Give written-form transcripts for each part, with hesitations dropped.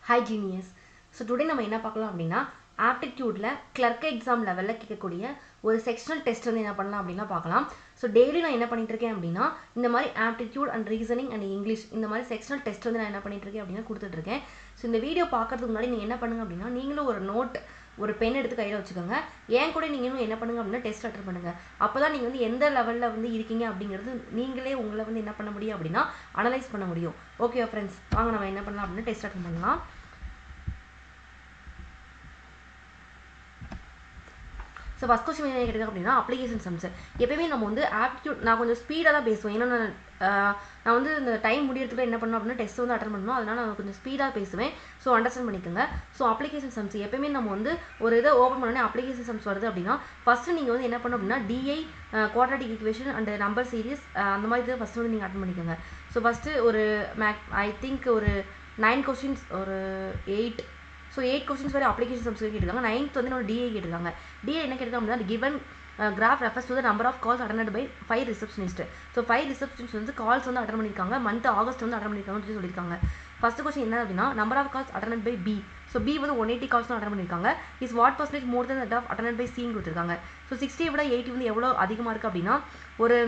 Hi Genius. So today நம்ம என்ன பார்க்கலாம் அப்படின்னா ஆப்டிடியூட்ல கிளர்க் எக்ஸாம் லெவல்ல கேட்கக்கூடிய ஒரு செக்ஷனல் டெஸ்ட் வந்து என்ன பண்ணலாம் அப்படின்னா பார்க்கலாம். ஸோ டெய்லி நான் என்ன பண்ணிட்டு இருக்கேன் அப்படின்னா இந்த மாதிரி aptitude and reasoning and English இந்த மாதிரி செக்ஷனல் டெஸ்ட் வந்து நான் என்ன பண்ணிட்டு இருக்கேன் அப்படின்னா கொடுத்துட்டு இருக்கேன். ஸோ இந்த வீடியோ பார்க்கறதுக்கு முன்னாடி நீங்கள் என்ன பண்ணுங்க அப்படின்னா நீங்களும் ஒரு நோட் ஒரு பென் எடுத்து கையில் வச்சுக்கோங்க. ஏன் கூட நீங்களும் என்ன பண்ணுங்க அப்படின்னா டெஸ்ட் அட்டன் பண்ணுங்க. அப்போதான் நீங்கள் வந்து எந்த லெவலில் வந்து இருக்கீங்க அப்படிங்கிறது நீங்களே உங்களை வந்து என்ன பண்ண முடியும் அப்படின்னா அனலைஸ் பண்ண முடியும். ஓகே ஃப்ரெண்ட்ஸ், வாங்க நம்ம என்ன பண்ணலாம் அப்படின்னா டெஸ்ட் அட்டன் பண்ணலாம். ஸோ ஃபஸ்ட் கொஸ்டின் என்ன கேட்டிருக்கேன் அப்படின்னா அப்ளிகேஷன் சம்ஸ். எப்பயுமே நம்ம வந்து ஆப்டிடியூட் நான் கொஞ்சம் ஸ்பீடாக தான் பேசுவேன். ஏன்னா நான் வந்து இந்த டைம் முடியறதுக்குள்ள என்ன பண்ணணும் அப்படின்னா டெஸ்ட் வந்து அட்டன் பண்ணணும். அதனால் நான் கொஞ்சம் ஸ்பீடாக பேசுவேன். ஸோ அண்டர்ஸ்டாண்ட் பண்ணிக்கோங்க. ஸோ அப்ளிகேஷன் சம்ஸ் எப்பயுமே நம்ம வந்து ஒரு இதை ஓப்பன் பண்ணோன்னே அப்ளிகேஷன் சம்ஸ் வருது அப்படின்னா ஃபஸ்ட்டு நீங்கள் வந்து என்ன பண்ணணும் அப்படின்னா DI quadratic equation and number series அந்த மாதிரி இதை ஃபஸ்ட்டு வந்து நீங்கள் அட்டன் பண்ணிக்கோங்க. ஸோ ஃபஸ்ட்டு ஒரு ஐ திங்க் ஒரு 9 கொஸ்டின்ஸ் ஒரு 8 ஸோ 8 கொஸ்டின்ஸ் வரை அப்ளிகேஷன் சம்ஸ் கேட்டிருக்காங்க. 9th வந்து நம்ம டிஏ கேட்டிருக்காங்க. டிஏ என்ன கேட்டிருக்காங்க அப்படின்னா given graph refers to the number of calls attended by 5 receptionist. So 5 receptionist வந்து கால்ஸ் வந்து அட்டன் பண்ணியிருக்காங்க. மந்த் ஆகஸ்ட் வந்து அட்டன் பண்ணியிருக்காங்கன்னு சொல்லியிருக்காங்க. ஃபர்ஸ்ட் கொஸ்டின் என்ன அப்படின்னா number of calls attended by B. So B வந்து 180 கால்ஸ் தான் அட்டன் பண்ணியிருக்காங்க. Is what percentage more than that of attended by சின்னு கொடுத்துருக்காங்க. ஸோ 60 விட 80 வந்து எவ்வளோ அதிகமாக இருக்குது அப்படின்னா ஒரு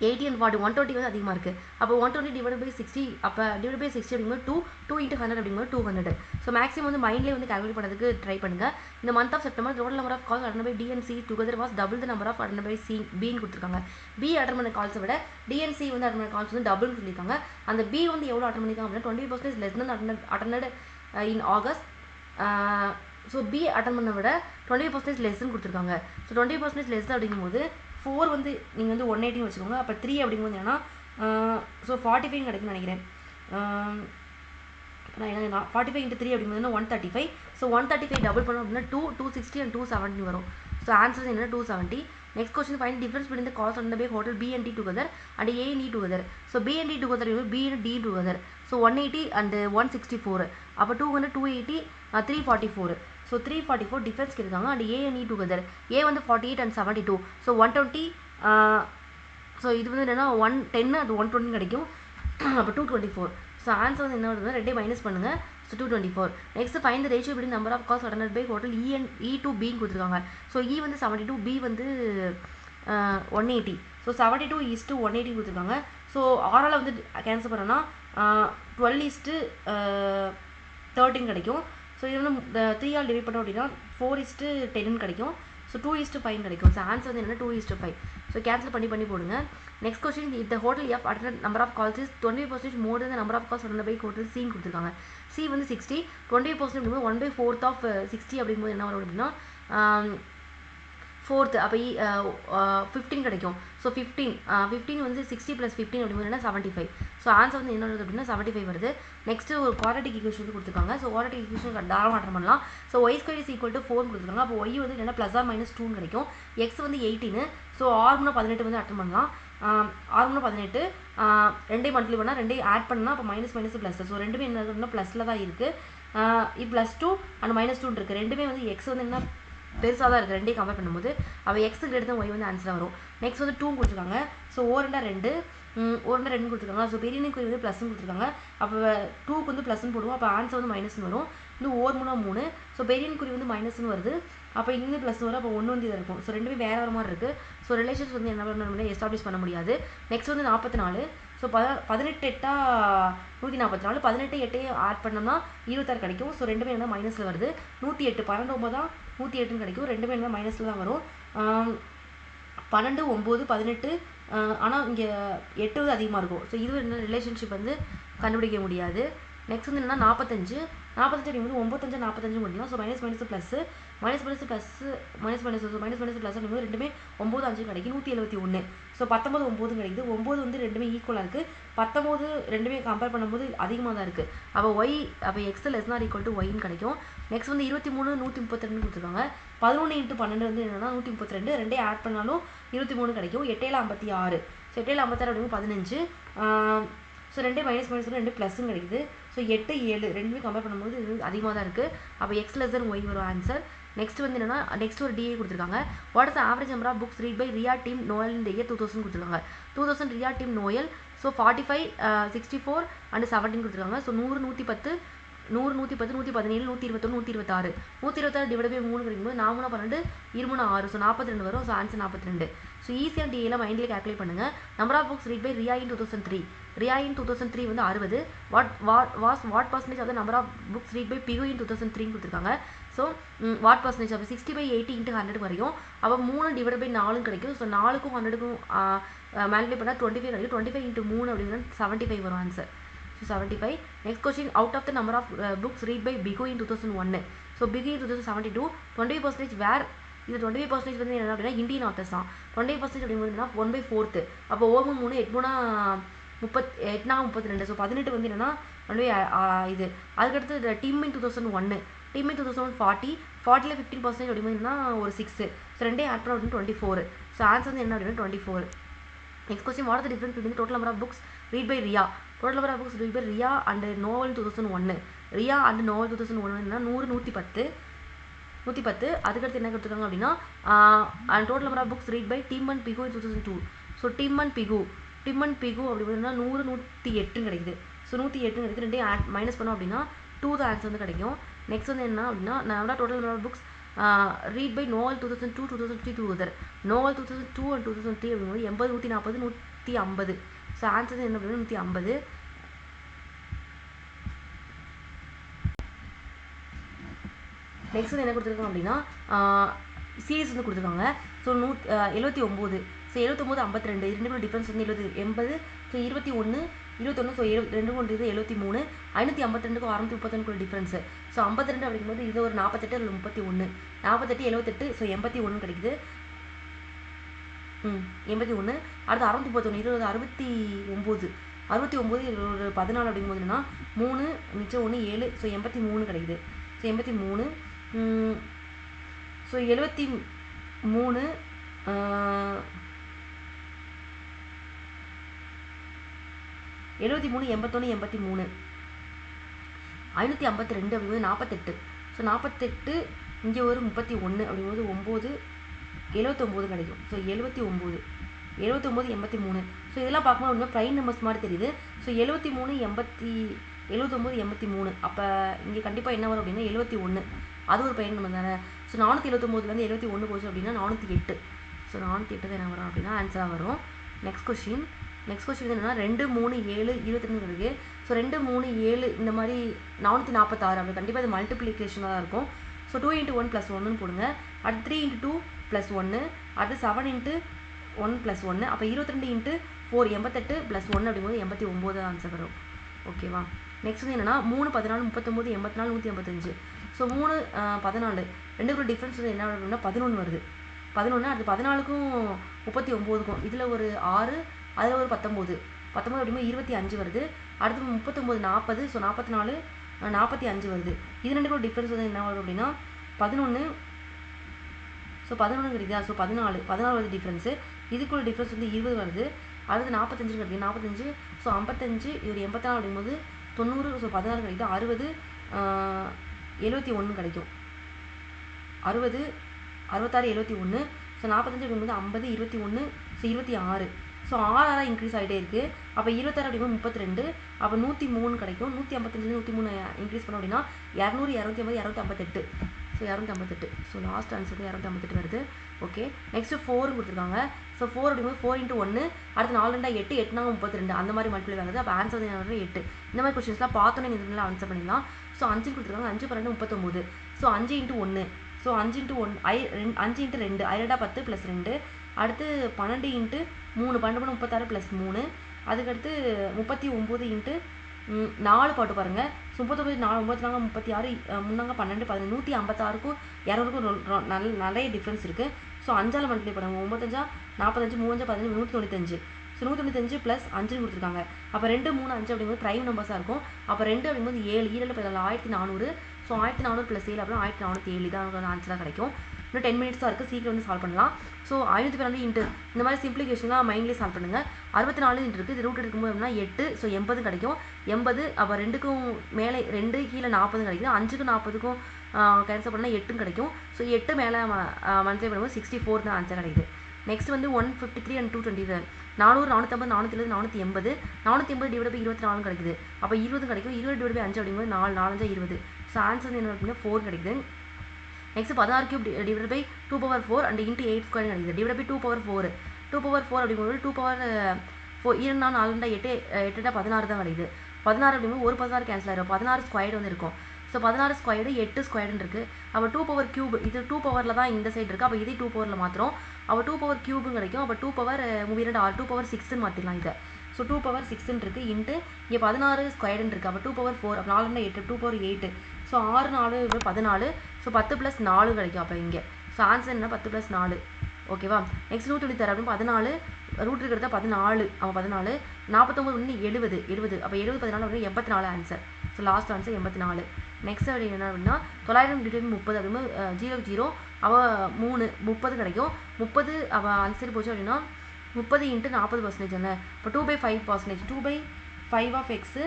80 and 40 120 வந்து அதிகமாக இருக்குது. அப்போ 120 டிவைட் பை 60 அப்போ டிவைட் பை 60 அப்படிங்கும்போது 2 into 100 அப்படிங்கும்போது 200. ஸோ மேக்ஸிமம் வந்து மைண்ட்லேயே வந்து கால்குலேட் பண்ணுறதுக்கு ட்ரை பண்ணுங்கள். இந்த month of September total number of calls attend by D and C together was double the number of attend by C பின்னு கொடுத்துருக்காங்க. பி அட்டன் பண்ண கால்ஸை விட டிஎன்சி வந்து அட்டன் பண்ண கால்ஸ் வந்து டபுள்னு சொல்லியிருக்காங்க. அந்த பி வந்து எவ்வளோ அட்டன் பண்ணியிருக்காங்க அப்படின்னா 20% less than attended in August. So B attend பண்ண விட 20% லெஸ்ன்னு கொடுத்துருக்காங்க. ஸோ 20% லெஸ் அப்படிங்கும்போது 4 வந்து நீங்கள் வந்து 180 வச்சுக்கோங்க. அப்போ 3 அப்படிங்கும்போது என்னன்னா ஸோ 45 கிடைக்கும்னு நினைக்கிறேன். நான் என்ன 45 into 3 அப்படிங்கும்போது 135. ஸோ 135 டபுள் பண்ணோம் அப்படின்னா 260 and 270 வரும். ஸோ ஆன்சர் என்ன 270. Next question find difference between the calls and by hotel B and D together and A and D together. So B and D together B and D together. So 180 and 164. அப்போ 200 280 344. So 344 difference இருக்காங்க. And A and E together. A வந்து 48 and 72. So 120. So இது வந்து என்னென்னா 110 அது 120 கிடைக்கும். அப்போ 224. So answer வந்து என்ன வருதுன்னா ரெண்டே மைனஸ் பண்ணுங்கள். So 224. Next find the ratio between number of calls attended by hotel E and E to பின்னு கொடுத்துருக்காங்க. ஸோ இ வந்து 72, பி வந்து 180. ஸோ 72:180 கொடுத்துருக்காங்க. ஸோ ஆறால் வந்து கேன்சல் பண்ணோன்னா 12:13 கிடைக்கும். ஸோ இது வந்து 3 ஆல் டிவைட் பண்ணோம் அப்படின்னா 4:10 கிடைக்கும். ஸோ 2:5 கிடைக்கும். ஸோ ஆன்சர் வந்து என்னென்னா 2:5. ஸோ கேன்சல் பண்ணி போடுங்க. Next question if the hotel F attended number of calls is 20% more than number of calls attended by hotel சின்னு கொடுத்துருக்காங்க. சி வந்து 60. 20% அப்படிங்கும்போது 1/4 ஆஃப் 60 அப்படிங்கும்போது என்ன வரும் அப்படின்னா 4th. அப்போ 15 கிடைக்கும். ஸோ 15 வந்து 60 + 15 அப்படிங்கும்போது என்ன 75. ஸோ ஆன்சர் வந்து என்ன வருது அப்படின்னா 75 வருது. நெக்ஸ்ட் ஒரு குவாட்ராட்டிக் ஈக்குவேஷன் வந்து கொடுத்துருக்காங்க. ஸோ குவாட்ராட்டிக் ஈக்குவேஷன் தாராளமாக அட்டன் பண்ணலாம். ஸோ y² = 4 கொடுத்துருக்காங்க. அப்போ y வந்து என்ன +or-2 கிடைக்கும். x வந்து 18. ஸோ r 18 வந்து அட்டன் பண்ணலாம். r 18 ரெண்டையும் மல்டிப்ளை பண்ணால் ரெண்டையும் ஆட் பண்ணால் அப்போ மைனஸ் ப்ளஸ். ஸோ ரெண்டுமே என்ன ப்ளஸில் தான் இருக்குது. இது +2 and -2 இருக்குது. ரெண்டுமே வந்து எக்ஸ் வந்து என்ன பெருசாக தான் இருக்குது ரெண்டையும் கம்பேர் பண்ணும்போது. அவள் எக்ஸுக்கு எடுத்து ஒய் வந்து ஆன்சராக வரும். நெக்ஸ்ட் வந்து 2 கொடுத்துருக்காங்க. ஸோ 2 2 கொடுத்துருக்காங்க. ஸோ பெரிய குறி வந்து ப்ளஸ்ன்னு கொடுத்துருக்காங்க. அப்போ 2க்கு வந்து ப்ளஸ்ன்னு போடுவோம். அப்போ ஆன்சர் வந்து மைனஸ்னு வரும். இன்னும் 3 ஸோ பெரிய குறி வந்து மைனஸ்னு வருது. அப்போ இங்கே ப்ளஸ் வரும். அப்போ 1 வந்து இதாக இருக்கும். ஸோ ரெண்டுமே வேறு மாதிரி இருக்குது. ஸோ ரிலேஷன்ஸ் வந்து என்ன பண்ணணும் எஸ்டாப்ளிஷ் பண்ண முடியாது. நெக்ஸ்ட் வந்து 44. ஸோ 18 8 144. 18 8 ஆட் பண்ணோம்னா 26 கிடைக்கும். ஸோ ரெண்டுமே என்ன மைனஸில் வருது. 108 12 தான் 108 கிடைக்கும். ரெண்டுமே என்ன மைனஸில் தான் வரும். 12 9 18 ஆனால் இங்கே 8 வந்து அதிகமாக இருக்கும். ஸோ இது என்ன ரிலேஷன்ஷிப் வந்து கண்டுபிடிக்க முடியாது. நெக்ஸ்ட் வந்து என்னன்னா 45 அப்படிங்கும்போது 95 45 முடியலாம். So minus plus so minus plus அப்படிங்கும்போது ரெண்டுமே 9 5 கிடைக்கும். 171. ஸோ 19 9 கிடைக்குது. 9 வந்து ரெண்டுமே ஈக்குவலாக இருக்குது. 19 ரெண்டுமே கம்பேர் பண்ணும்போது அதிகமாக தான் இருக்குது. அப்போ அப்போ x ≤ yன்னு கிடைக்கும். நெக்ஸ்ட் வந்து 23 132 கொடுத்துருக்காங்க. 11 × 12 வந்து என்னன்னா 132. ரெண்டே ஆட் பண்ணாலும் 23 கிடைக்கும். 8 56. ஸோ 8 56 அப்படிங்கும்போது 15. ஸோ ரெண்டே மைனஸ் ரெண்டு ப்ளஸ்ன்னு கிடைக்குது. ஸோ 8 7 ரெண்டுமே கம்பேர் பண்ணும்போது இது அதிகமாக தான் இருக்குது. அப்போ x y வரும் ஆன்சர். நெக்ஸ்ட் வந்து என்னன்னா நெக்ஸ்ட் ஒரு டிஏ கொடுத்துருக்காங்க. What is average number of books read by Riya Tim Noel இந்த இயர் 2000 கொடுத்துருக்காங்க. 2000 Riya Tim Noel. So 45 64 and 17 கொடுத்துருக்காங்க. ஸோ 100 110 100 110 117 121 126 126 டிவைட் பை 3 கிடைக்கும்போது 4 3 12 2 3 6 ஸோ 42 வரும். So answer 42. ஸோ ஈஸியாக டிஏல மைண்ட்லேயே கால்குலேட் பண்ணுங்க. Number of books read by Riya in 2003. Riya in 2003 வந்து 60. What percentage of the number of books read by Piku in 2003 கொடுத்துருக்காங்க. ஸோ வாட் பர்சன்டேஜ் அப்போ 60/80 × 100 வரையும். அப்போ 3 டிவைட் பை 4 கிடைக்கும். ஸோ 4க்கும் 100க்கும் மேல்குலேட் பண்ணால் 25 கிடைக்கும். 25 × 3 அப்படின்னா 75 வரும் answer. So 75. Next question, out of the number of books read by Piku in 2001. So Piku in 2072 20% where. இது 25% வந்து என்ன அப்படின்னா இந்தியன் ஆத்தர்ஸ் தான். 25% அப்படிங்கிறது 1/4. அப்போ ஓமம் 3 8 32. ஸோ 18 வந்து என்னன்னா இது. அதுக்கடுத்து டீம் இன் 2001. Team in 2001 40. 40ல் 15% அப்படின்னா ஒரு 6. ஸோ ரெண்டே ஆட் பண்ண அப்படின்னு 24. ஸோ ஆன்சர் வந்து என்ன அப்படின்னா 24. Next question, what are the difference between total number of books read by Riya. Total number of books read by Riya and novel 2001. Riya and novel 2001 100 110. அதுக்கடுத்து என்ன கொடுத்துருக்காங்க அப்படின்னா total number of books read by team and Piku 2002. So team and Piku அப்படின்னா 100 108 கிடைக்குது. So 108 கிடைக்குது. ரெண்டையும் add minus பண்ணோம் அப்படின்னா 2 தான் ஆன்சர் வந்து கிடைக்கும். நெக்ஸ்ட் வந்து என்ன அப்படின்னா நான் total number of books read by Noel 2002 2003 together. Noel 2002 and 2003 அப்படிங்கும்போது 80 140 150. ஸோ ஆன்சர் என்ன அப்படின்னா 150. நெக்ஸ்ட் வந்து என்ன கொடுத்துருக்காங்க அப்படின்னா சீரீஸ் வந்து கொடுத்துருக்காங்க. ஸோ 79. ஸோ 79 52. ரெண்டுக்கும் டிஃப்ரென்ஸ் வந்து 80. ஸோ 21 ஸோ 2 கொண்டு 73. 552க்கும் 631 டிஃப்ரென்ஸு. ஸோ 52 அப்படிங்கும்போது இது ஒரு 48 அதில் 31. 48 78. ஸோ 81 கிடைக்குது. 81. அடுத்து 631 இது ஒரு 69. 69 ஒரு 14 அப்படிங்கும்போது என்னன்னா 3 மிச்சம் 1 7. ஸோ 83 கிடைக்குது. ஸோ 83. ஸோ 73 81 83 552 அப்படிங்கும்போது 48. ஸோ 48 இங்கே ஒரு 31 அப்படிங்கும்போது 9 79 கிடைக்கும். ஸோ 79 83. ஸோ இதெல்லாம் பார்க்கும்போது ஒன்றுமே ப்ரைம் நம்பர்ஸ் மாதிரி தெரியுது. ஸோ 73 79 83. அப்போ இங்கே கண்டிப்பாக என்ன வரும் அப்படின்னா 71. அது ஒரு ப்ரைம் நம்பர் தானே. ஸோ 479 71 போச்சு அப்படின்னா 408. ஸோ 408 தான் என்ன வரும் அப்படின்னா ஆன்சராக வரும். நெக்ஸ்ட் கொஸ்டின் என்னன்னா 2 3 7 22 இருக்குது. ஸோ 2 3 7 இந்த மாதிரி 446. அப்படி கண்டிப்பாக இது மல்டிப்ளிகேஷனாக தான் இருக்கும். ஸோ 2 × 1 + 1 போடுங்க. அடுத்து 3 × 2 + 1. அடுத்து 7 × 1 + 1. அப்போ 22 × 4 88 + 1 அப்படிங்கும்போது 89 ஆன்சர் வரும். ஓகேவா. நெக்ஸ்ட் வந்து என்னன்னா 3 14 39 84 185. ஸோ 3 14 ரெண்டுக்குள்ள டிஃப்ரென்ஸ் வந்து என்ன அப்படின்னா 11 வருது. 11. அடுத்து 14க்கும் 39க்கும் இதில் ஒரு 6 அதில் ஒரு 19 அப்படிங்கும்போது 25 வருது. அடுத்து 39 40. ஸோ 44 45 வருது. இது ரெண்டுக்குள்ள டிஃப்ரென்ஸ் வந்து என்ன வரும் அப்படின்னா 11. ஸோ 11 கிடைக்குதா. ஸோ 14 வருது டிஃப்ரென்ஸு. இதுக்குள்ள டிஃப்ரென்ஸ் வந்து 20 வருது. அடுத்து 45 கிடைக்குது. 45. ஸோ 55 இது 84 அப்படிங்கும்போது 90. ஸோ 16 கிடைக்குது. 60 71 கிடைக்கும். 60 66 71. ஸோ 45 அப்படிங்கும்போது 50 21. ஸோ 26. ஸோ 6 இன்க்ரீஸ் ஆகிட்டே இருக்குது. அப்போ 26 அப்படிங்கும்போது 32. அப்போ 103 கிடைக்கும். 155 103 இன்க்ரீஸ் பண்ணோம் அப்படின்னா 200 250 258. ஸோ 258. ஸோ லாஸ்ட் ஆன்சர் 258 வருது. ஓகே. நெக்ஸ்ட்டு 4 கொடுத்துருக்காங்க. ஸோ 4 அப்படிங்கும்போது 4 × 1. அடுத்து 4 2 8 8 4 32. அந்த மாதிரி மல்டிப்ளை ஆகுது. அப்போ ஆன்சர் வந்து 8. இந்த மாதிரி கொஸ்டின்ஸ்லாம் பார்த்தோன்னே நீங்கள் ஆன்சர் பண்ணிடலாம். ஸோ 5 கொடுத்துருக்காங்க. 5 12 39. ஸோ 5 × 1. ஸோ 5 × 1 5 × 2 2 10 + 2. அடுத்து 12 × 3 12 36 + 3. அதுக்கடுத்து 39 × 4 போட்டு பாருங்கள். 39 4 94 36 3 12 11 156க்கும் 200க்கும் நிறைய டிஃப்ரென்ஸ் இருக்குது. ஸோ 5ஆல் மல்டிப்ளை பண்ணுங்கள். 95 45 3 15 195. ஸோ 195 + 5 கொடுத்துருக்காங்க. அப்போ 2 3 5 அப்படிங்கும்போது ப்ரைம் நம்பர்ஸாக இருக்கும். அப்போ 2 அப்படிங்கும்போது 7 7 1400. ஸோ 1400 + 7 அப்படின்னா 1407 தான் ஆன்சராக கிடைக்கும். இன்னும் 10 மினிட்ஸ் தான் இருக்குது. சீக்கிரம் வந்து சால்வ் பண்ணலாம். ஸோ 512 இன்ட்டு இந்த மாதிரி சிம்பிளிகேஷன்லாம் மைண்ட்லேயே சால்வ் பண்ணுங்கள். 64 இன்ட்டு இருக்குது. இது ரூட் எடுக்கும்போது அப்படின்னா 8. ஸோ 80 கிடைக்கும். 80. அப்போ 2க்கும் மேலே 2 கீழே 40 கிடைக்குது. 5க்கும் 40க்கும் கேன்சல் பண்ணால் 8 கிடைக்கும். ஸோ 8 மேலே மல்டிப்ளை பண்ணும்போது 64 தான் ஆன்சர் கிடைக்குது. நெக்ஸ்ட் வந்து 153 and 227 400 450 470 480 480 டிவைட் பை 24 கிடைக்குது. அப்போ 20 கிடைக்கும். 20 டிவைட் பை 5 அப்படிங்கும்போது 4 4 5 20. ஸோ ஆன்சர் வந்து என்ன அப்படின்னா 4 கிடைக்குது. Next 16 cube divide by 2 power 4 and into 8 square கிடைக்குது. டிவைட் பை 2 பவர் 4 2 பவர் 4 அப்படிங்கும்போது 2 பவர் 4 2 4 8 8 16 தான் கிடைக்குது. 16 அப்படிங்கும்போது ஒரு 16 கேன்சல் ஆயிரும். 16 ஸ்கொயர்டு வந்து இருக்கும். ஸோ 16 ஸ்கொயர்டு 8 ஸ்கொயர்டுன்னு இருக்குது. அப்போ 2 பவர் கியூப் இது 2 பவரில் தான் இந்த சைடு இருக்குது. அப்போ இதே 2 பவரில் மாத்திரம். அப்போ 2 பவர் கியூபும் கிடைக்கும். அப்போ 2 பவர் 2 2 பவர் 6ன்னு மாற்றிடலாம் இதை. ஸோ 2 பவர் 6ன்னு இருக்குது இன்ட்டு இங்கே 16 ஸ்கொயர்டுன்னு இருக்குது. அப்போ 2 பவர் 4 அப்போ 4 8 2 பவர் 8. ஸோ 6 4 14. ஸோ 10 + 4 கிடைக்கும். அப்போ இங்கே ஸோ ஆன்சர் என்ன 10 + 4. ஓகேவா. நெக்ஸ்ட் 123 அப்படின்னு 14 ரூட் இருக்கிறத 14. அவன் 14 49 ஒன்று 70 70. அப்போ 70 14 அப்படின்னா 84 answer. So last answer 84. Next அப்படி என்ன அப்படின்னா 900 டிவைட் 30 அப்படின்னா 0 0 அவள் 3 30 கிடைக்கும். 30 அவள் ஆன்சர் போச்சு அப்படின்னா 30 × 40% என்ன. இப்போ 2/5%. 2/5 of x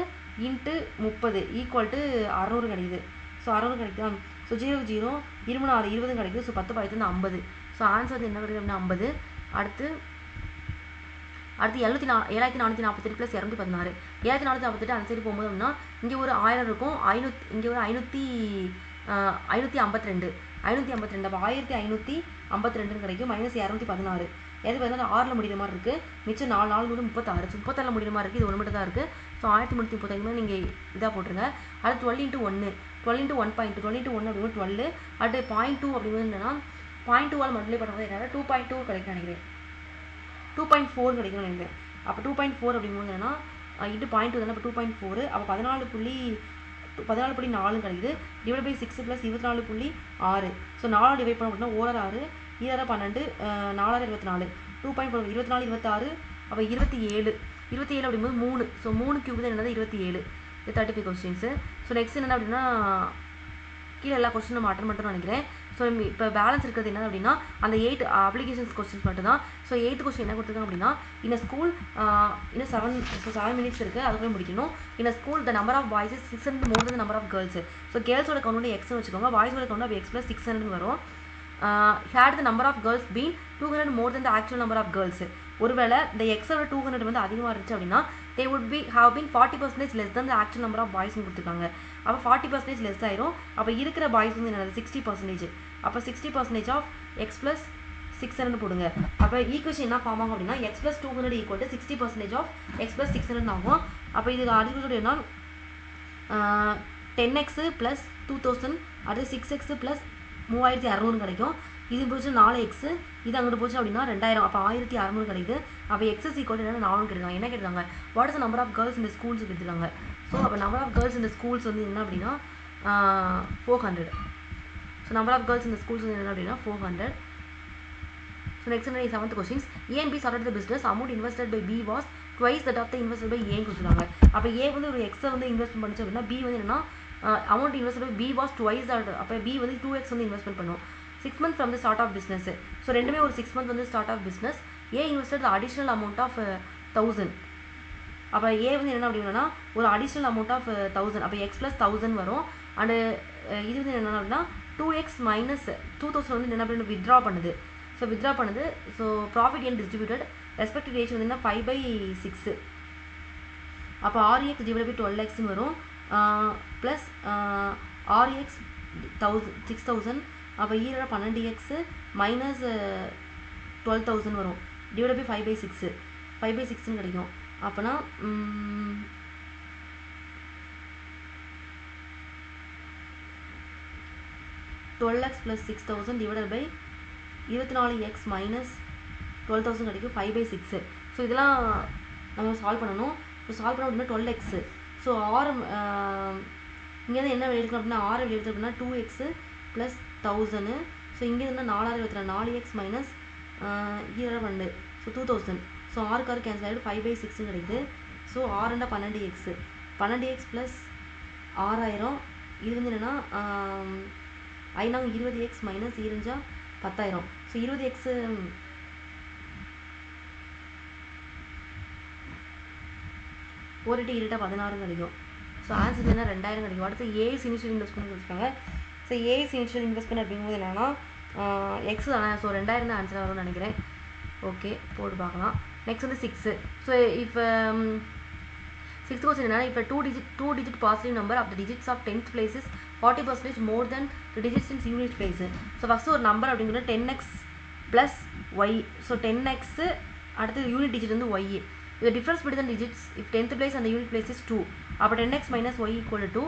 into 30 equal to 600 கிடைக்குது. ஸோ 600 கிடைக்கும். ஸோ 0 0 26 20 கிடைக்குது. ஸோ 10 10 50. ஸோ ஆன்சர் வந்து என்ன கிடைக்குது அப்படின்னா 50. அடுத்து 7448 + 216 7448 அந்த சைடு போகும்போது அப்படின்னா இங்கே ஒரு 1000 இருக்கும். 500 இங்கே ஒரு 552 அப்போ 1552 கிடைக்கும். -216 6ல் முடிகிற மாதிரி இருக்குது. மிச்சம் 4 4 36. 36 முடிகிற மாதிரி இருக்குது. இது 1 மட்டும் தான் இருக்குது. ஸோ 1335 நீங்கள் இதாக போட்டுருங்க. அடுத்து 12 × 1 12 × 1 பாயிண்ட் 12 × 1 அப்படிங்கும்போது 12. அடுத்து 0.2 அப்படிங்கிறது என்னன்னா 0.2 மல்டிப்ளை பண்ணும்போது என்னன்னா 2.2 கிடைக்கும் நினைக்கிறேன். 2.4 கிடைக்கும்னு நினைக்கிறேன். அப்போ 2.4 அப்படிங்கும்போது என்னன்னா இது 0.2 தானே. அப்போ 2.4 அப்போ 14.4 கிடைக்குது. Divide by 6 + 24.6. ஸோ 4 டிவைட் பண்ண அப்படின்னா 1 6 2 12 4 24 2.4 24 26 அப்போ 27 அப்படிங்கும்போது 3. ஸோ 3 கியூப் தான் என்னது 27. இது 35 கொஸ்டின்ஸு. ஸோ நெக்ஸ்ட் என்ன அப்படின்னா கீழே எல்லா கொஸ்டின் நம்ம அட்டன் பண்ணுறோம்னு நினைக்கிறேன். ஸோ இப்போ பேலன்ஸ் இருக்கிறது என்ன அப்படின்னா அந்த 8 அப்ளிகேஷன்ஸ் கொஸ்டின்ஸ் மட்டும் தான். ஸோ 8th கொஸ்டின் என்ன கொடுத்துருக்காங்க அப்படின்னா இந்த ஸ்கூல் இன்னும் 7 மினிட்ஸ் இருக்குது. அதுக்குள்ளே முடிக்கணும். இந்த school the number of boys 600 more than number of girls. So கேர்ள்ஸோட கவுண்ட் வந்து எக்ஸ்னு வச்சுக்கோங்க. பாய்ஸோட கவுண்ட் ஆஃப் எக்ஸ் + 600 வரும். had the number of girls been 200 more than the actual number of girls. ஒருவேளை இந்த எக்ஸோட 200 வந்து அதிகமாக இருந்துச்சு அப்படின்னா they would have been 40% less than the actual number of boys கொடுத்துருக்காங்க. அப்போ 40% லெஸ் ஆயிரும். அப்போ இருக்கிற பாய்ஸ் வந்து என்னது 60%. அப்போ 60% ஆஃப் எக்ஸ் + 600 போடுங்க. அப்போ ஈக்குவேஷன் என்ன ஃபார்ம் ஆகும் அப்படின்னா x + 200 = 60% ஆஃப் x + 600 ஆகும். அப்போ இதுக்கு அடுத்தது என்ன 10x + 2000 அடுத்து 6x + 3600 கிடைக்கும். இது போச்சு 4x. இது அங்கிட்டு போச்சு அப்படின்னா 2000. அப்போ 1600 கிடைக்குது. அப்போ x = என்ன 4 கிடைக்கும். என்ன கேட்குறாங்க what is the number of girls இந்த ஸ்கூல்ஸ் எடுத்துருக்காங்க. ஸோ அப்போ நம்பர் ஆஃப் கேர்ள்ஸ் இந்த ஸ்கூல்ஸ் வந்து என்ன அப்படின்னா 400. ஸோ நம்பர் ஆஃப் கேர்ள்ஸ் இந்த ஸ்கூல்ஸ் வந்து என்ன அப்படின்னா 400. So next 7th questions A and B started the business. Amount invested by B was twice that of the invested by A கொடுத்துருக்காங்க. அப்போ A வந்து ஒரு எக்ஸை வந்து இன்வெஸ்ட்மெண்ட் பண்ணிச்சு அப்படின்னா B வந்து என்னன்னா amount invest by B was twice that. அப்போ B வந்து 2x வந்து இன்வெஸ்ட்மெண்ட் பண்ணும். 6 months from the start of business. So ரெண்டுமே ஒரு 6 months வந்து start of business. A invested the additional amount of 1000. அப்போ A வந்து என்ன அப்படின்னா ஒரு அடிஷ்னல் அமௌண்ட் ஆஃப் 1000. அப்போ x + 1000 வரும். அண்டு இது வந்து என்ன அப்படின்னா 2x - 2000 வந்து என்ன அப்படின்னு வித்ட்ரா பண்ணுது. ஸோ வித்ட்ரா பண்ணுது. So profit and distributed respective ratio வந்து என்ன 5/6. அப்போ 6x டிவைட் பை 12xன்னு வரும். Plus 6x 6000. அப்போ 12x மைனஸ் 12000 வரும். டிவைட் பை 5/6 5/6ன்னு கிடைக்கும். அப்போனா 12x + 6000 divided by 24x minus 12000 கிடைக்கும் 5/6. ஸோ இதெல்லாம் நம்ம சால்வ் பண்ணணும். ஸோ சால்வ் பண்ண அப்படின்னா 12x. ஸோ இங்கே என்ன வெளியே எடுக்கணும் அப்படின்னா 6 வெளியே எடுத்து அப்படின்னா 2x + 1000. ஸோ இங்கே இருந்தால் 4 24 4x minus 12. So 2000. So 6 cancel ஆகிடும் 5/6 கிடைக்குது. So 6 12x 12x + 6000. இது வந்து என்னென்னா 20x மைனஸ் 1000. ஸோ 20x ஒரு 8 16 கிடைக்கும். ஸோ ஆன்சர் என்ன 2000 கிடைக்கும். அடுத்து ஏஸ் இனிஷியல் இன்வெஸ்ட்மெண்ட் கொடுத்துருக்காங்க. ஸோ ஏஸ் இனிஷியல் இன்வெஸ்ட்மெண்ட் அப்படிங்கும்போது என்னென்னா எக்ஸ் தானே. ஸோ 2000 தான் ஆன்சர் வரும்னு நினைக்கிறேன். ஓகே போட்டு பார்க்கலாம். நெக்ஸ்ட் வந்து 6. ஸோ இப்போ sixth question என்னன்னா, if a two digit positive number of the digits of 10th place is 40% more than the digits in unit place. So first ஒரு நம்பர் அப்படிங்கிறது 10x plus y. So 10x அடுத்து unit digit வந்து y. The difference between the digits if 10th place and the unit place is 2. அப்போ 10x minus y equal to 2.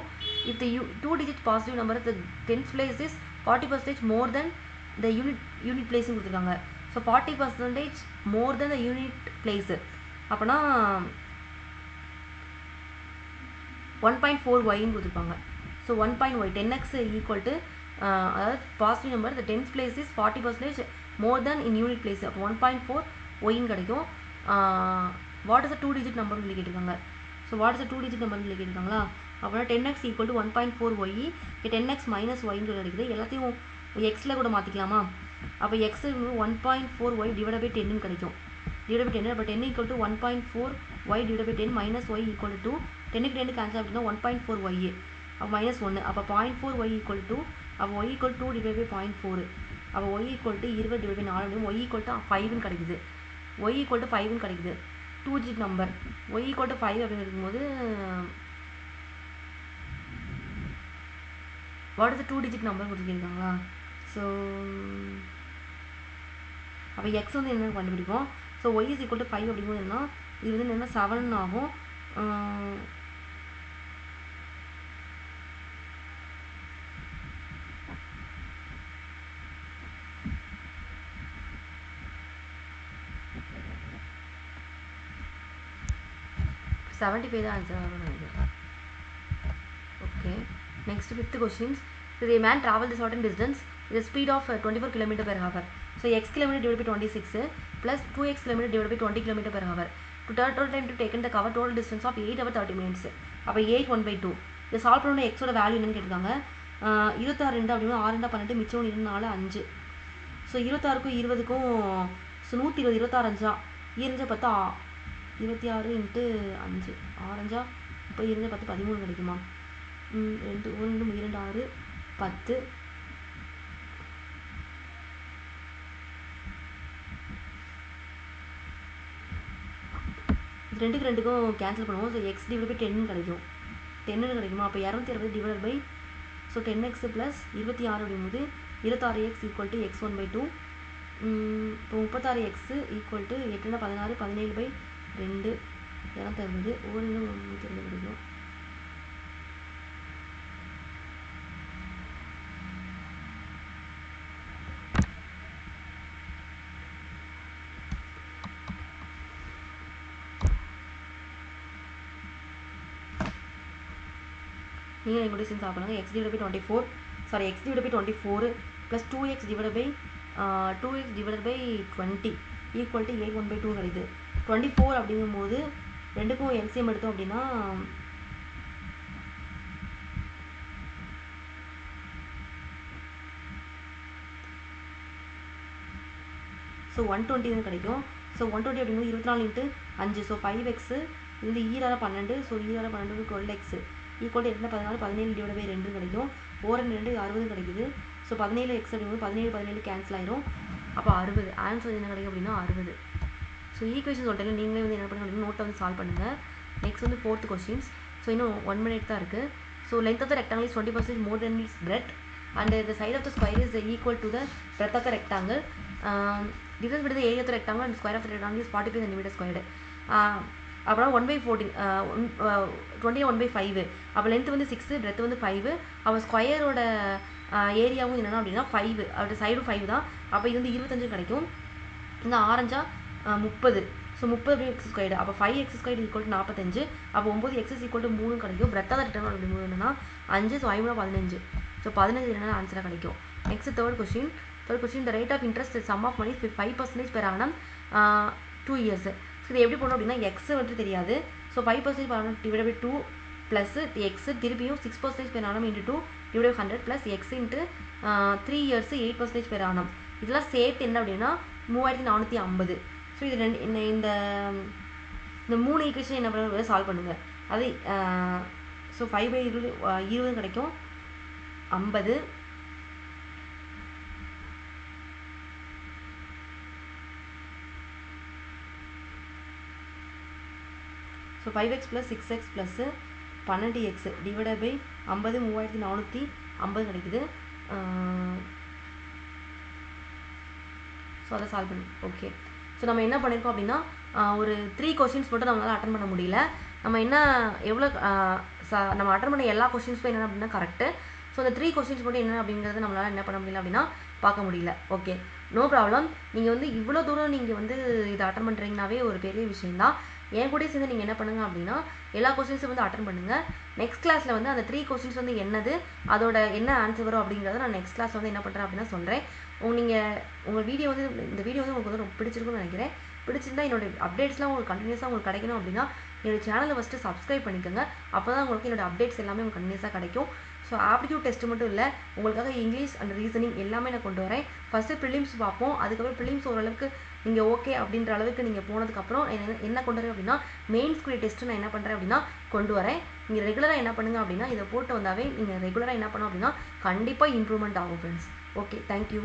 If the two digit positive number the 10th place is 40% more than the unit place கொடுத்துருக்காங்க. So 40% more than the unit place. அப்போனா 1.4y கொடுத்துருப்பாங்க. So 1.y 10x equal to அதாவது positive number the 10th place is 40% more than in unit place. அப்போ 1.4y கிடைக்கும். What is a 2 digit நம்பர்னு சொல்லி கேட்டிருக்காங்க. So what is a 2 digit நம்பர்னு சொல்லி கேட்டிருக்காங்களா? அப்படின்னா 10x equal to 1.4y 10x minus ஒய்ன்னு சொல்லி கிடைக்குது. எல்லாத்தையும் எக்ஸில் கூட மாற்றிக்கலாமா? அப்போ எக்ஸ் 1.4y டிவைட் பை 10ன்னு கிடைக்கும். டிவைட் பை 10 அப்போ 10 equal to 1.4y divide by 10 minus y equal to 10க்கு 10 கேன்சல் அப்படின்னா 1.4y அப்போ மைனஸ் 1. அப்போ 0.4y ஈக்குவல் டு அப்போ ஒய் ஈக்குவல் 2 டிவைட் பை 0.4. அப்போ y equal to 20 divide by 4 அப்படின்னா ஒய் ஈக்குவல் டு 5ன்னு கிடைக்குது. ஒய் ஈக்குவல் டு 5ன்னு கிடைக்குது. 2 digit number y equal to 5 அப்படின்னு இருக்கும்போது வாட் இஸ் 2 digit நம்பர் கொடுத்துருக்காங்களா? ஸோ அப்போ எக்ஸ் வந்து என்ன கண்டுபிடிப்போம். So y is equal to 5 அப்படிங்கும்போது என்ன இது வந்து என்ன 7 ஆகும். 75 தான் ஆன்சர் ஆகும் நினைக்கிறேன். Okay next 5th questions. The man traveled a certain distance with a speed of 24 km per hour. So x km divided by 26 plus 2x km divided by 20 km per hour. To total time to taken the cover total distance of 8 hours 30 minutes. அப்போ 8 1/2. இதை solve பண்ணணும் எக்ஸோட value என்னன்னு கேட்டிருக்காங்க. 26 2 அப்படின்னா 6 2 12 மிச்சம் 4 5. So 26க்கும் 20க்கும் ஸோ 120 26 5 2 10 26 இன்ட்டு 5 6 5 இப்போ 2 10 13 கிடைக்குமா? 2 1 2 6 10 ரெண்டுக்கு ரெண்டுக்கும் கேன்சல் பண்ணுவோம். ஸோ எக்ஸ் டிவைட் பை 10 கிடைக்கும். 10 கிடைக்குமா? அப்போ 260 divide by so 10x plus 26 அப்படிங்கும்போது 26x ஈக்குவல் டு எக்ஸ் 1/2. இப்போ 36x ஈக்குவல் டு 8 16 17 பை 2 260 1 32 கிடைக்கும். நீங்கள் எங்களுடைய சிம் சாப்பிடுங்க. X divide by 24 sorry x divide by 24 plus 2x divide by 2x divide by 20 equal to 8 1/2 கிடைக்குது. 24 அப்படிங்கும்போது ரெண்டுக்கும் எல்சிஎம் எடுத்தோம் அப்படின்னா ஸோ 120 தான் கிடைக்கும். ஸோ 120 அப்படிங்கும்போது 24 இன்ட்டு 5 ஸோ 5x இது வந்து ஈரால 12 ஸோ ஈரால 12 12x equal to 8 16 17 divide by 2 கிடைக்கும். 4 2 60 கிடைக்குது. ஸோ 17x அப்படிங்கும்போது 17 17 கேன்சல் ஆயிரும். அப்போ 60 ஆன்சர் என்ன கிடைக்கும் அப்படின்னா 60. ஸோ ஈக்குவேஷன் சொல்லிட்டு நீங்களே வந்து என்ன பண்ணுங்க அப்படின்னா நோட்டை வந்து சால்வ் பண்ணுங்கள். நெக்ஸ்ட் வந்து 4th கொஸ்டின்ஸ். ஸோ இன்னும் 1 minute தான் இருக்குது. So length of the rectangle is 20% more then it's breadth and the side of the square is equal to the breadth of the rectangle. Difference between the area of the rectangle and square of the rectangle is 45 cm squared. அப்புறம் 1/14 20 1/5. அப்போ length வந்து 6 breadth வந்து 5. அப்போ ஸ்கொயரோட ஏரியாவும் என்னென்னா அப்படின்னா 5 அவரோட சைடும் 5 தான். அப்போ இது வந்து 25 கிடைக்கும். இந்த ஆரஞ்சா 30 ஸோ 30 எக்ஸ் ஸ்கொயர்டு. அப்போ 5x ஸ்கொயர்டு ஈக்குவல் டு 45. அப்போ 9x ஈக்குவல் டு 3 கிடைக்கும். பிரெத்தாக தான் ரிட்டர்ன் அப்படிங்கும்போது என்னன்னா 5 ஸோ 5 15 ஸோ 15 என்னென்னா ஆன்சராக கிடைக்கும். Next third question. The rate of interest sum of money 5% per annum 2 years. So இது எப்படி பண்ணணும் அப்படின்னா எக்ஸ் வந்து தெரியாது. So 5% per annum divide by 2 plus x திருப்பியும் 6% per annum into 2 divide by 100 plus x into 3 years 8% per annum. இதெல்லாம் சேர்த்து என்ன அப்படின்னா 3450. ஸோ இது இந்த 3 ஈக்குவேஷன் என்ன பண்ண சால்வ் பண்ணுங்கள். அது ஸோ 5/20 கிடைக்கும். 50 + so 5x + 6x + 12x divided by 50 3450 கிடைக்குது. ஸோ அதை சால்வ் பண்ணி ஓகே. ஸோ நம்ம என்ன பண்ணியிருக்கோம் அப்படின்னா ஒரு 3 கொஷின்ஸ் மட்டும் நம்மளால் அட்டன் பண்ண முடியல. நம்ம என்ன எவ்வளோ நம்ம அட்டன் பண்ண எல்லா கொஷின்ஸும் என்ன அப்படின்னா கரெக்டு. ஸோ அந்த 3 கொஷின்ஸ் மட்டும் என்ன அப்படிங்கிறது நம்மளால் என்ன பண்ண முடியல அப்படின்னா பார்க்க முடியல. Okay, no problem. நீங்கள் வந்து இவ்வளோ தூரம் நீங்கள் வந்து இதை அட்டன் பண்ணுறீங்கனாவே ஒரு பெரிய விஷயம்தான். என் கூட சேர்ந்து நீங்கள் என்ன பண்ணுங்கள் அப்படின்னா எல்லா கொஸ்டின்ஸும் வந்து அட்டன் பண்ணுங்கள். நெக்ஸ்ட் கிளாஸில் வந்து அந்த 3 கொஸ்டின்ஸ் வந்து என்னது, அதோட என்ன ஆன்சர் வரும் அப்படிங்கிறத நான் நெக்ஸ்ட் கிளாஸில் வந்து என்ன பண்ணுறேன் அப்படின்னா சொல்கிறேன். நீங்கள் உங்கள் வீடியோ வந்து இந்த வீடியோ வந்து உங்களுக்கு வந்து ரொம்ப பிடிச்சிருக்குன்னு நினைக்கிறேன். பிடிச்சிருந்தா என்னோட அப்டேட்ஸ்லாம் உங்களுக்கு கண்டினியூஸாக உங்களுக்கு கிடைக்கணும் அப்படின்னா என்னோட சேனலை ஃபஸ்ட்டு சப்ஸ்கிரைப் பண்ணிக்கோங்க. அப்போ தான் உங்களுக்கு என்னோட அப்டேட்ஸ் எல்லாமே உங்களுக்கு கண்டினியூஸாக கிடைக்கும். ஸோ ஆப்டிடியூட் டெஸ்ட் மட்டும் இல்லை, உங்களுக்காக இங்கிலீஷ் அண்ட் ரீசனிங் எல்லாமே நான் கொண்டு வரேன். ஃபஸ்ட்டு ப்ரிலிம்ஸ் பார்ப்போம். அதுக்கப்புறம் ப்ரிலிம்ஸ் ஓரளவுக்கு நீங்கள் ஓகே அப்படின்ற அளவுக்கு நீங்கள் போனதுக்கப்புறம் என்ன கொண்டு வரேன் அப்படின்னா மெயின்ஸ்குரிய டெஸ்ட்டு நான் என்ன பண்ணுறேன் அப்படின்னா கொண்டு வரேன். நீங்கள் ரெகுலராக என்ன பண்ணுங்கள் அப்படின்னா இதை போட்டு வந்தாவே நீங்கள் ரெகுலராக என்ன பண்ணோம் அப்படின்னா கண்டிப்பாக இம்ப்ரூவ்மெண்ட் ஆகும் ஃப்ரெண்ட்ஸ். Okay, thank you.